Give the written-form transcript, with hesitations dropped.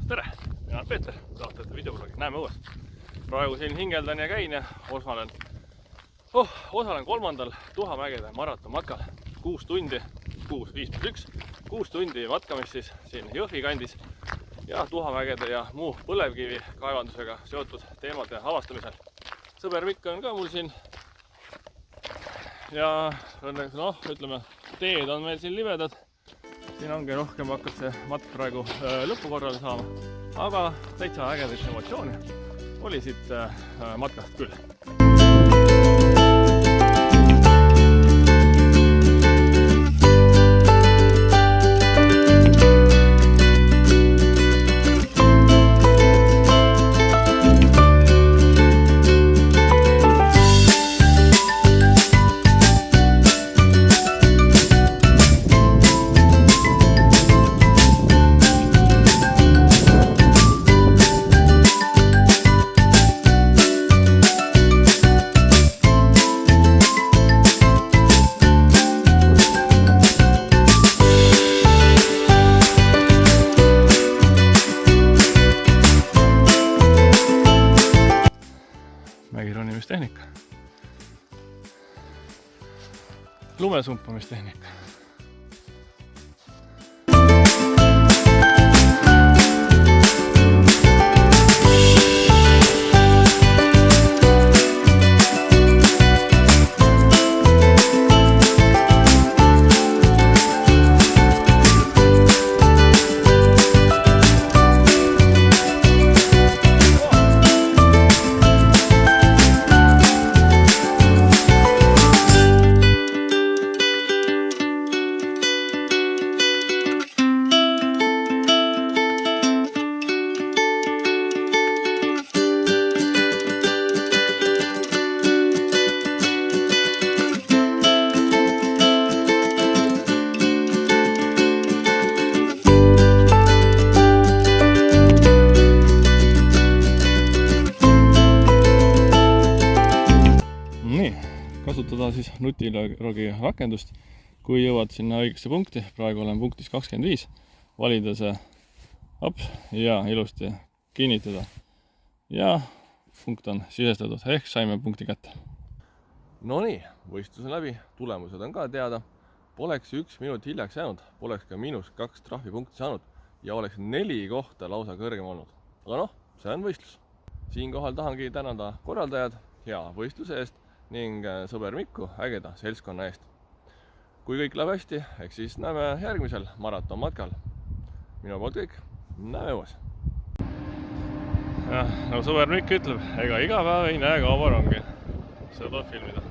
tere, mina olen Peeter, saatajate videoblogi, näeme õues. Praegu siin hingeldan ja käin ja osalen 3. Tuhamägede maratonmatkal. 6 tundi, 6 tundi matkamist siis siin Jõhvi kandis ja Tuhamägede ja muu põlevkivi kaevandusega seotud teemade avastamisel. Sõber Mikk on ka mul siin ja õnneks ütleme, teed on meil siin libedad. Siin ongi rohkem hakkab see matk praegu lõpu korrale saama, aga täitsa ägedaid emotsioone oli siit matkast küll. Mägironimistehnika, lumesumpamistehnika. Kasutada siis nutilogi rakendust, kui jõuad sinna õigesse punkti, praegu olen punktis 25, valida see up ja ilusti kinnitada. Ja punkt on sisestatud, ehk saime punkti kätte. No nii, võistlus on läbi, tulemused on ka teada. Poleks 1 minut hiljaks jäänud, poleks ka -2 trahvipunkti saanud ja oleks 4 kohta lausa kõrgem olnud. Aga see on võistlus. Siinkohal tahangi tänada korraldajad hea võistluse eest ning sõber Mikku ägeda seltskonna eest. Kui kõik läheb hästi, eks siis näeme järgmisel maratonmatkal. Minu poolt kõik, näeme õues. Nagu sõber Mikk ütleb, ega iga päev ei näe kauba rongi. Seda tuleb filmida.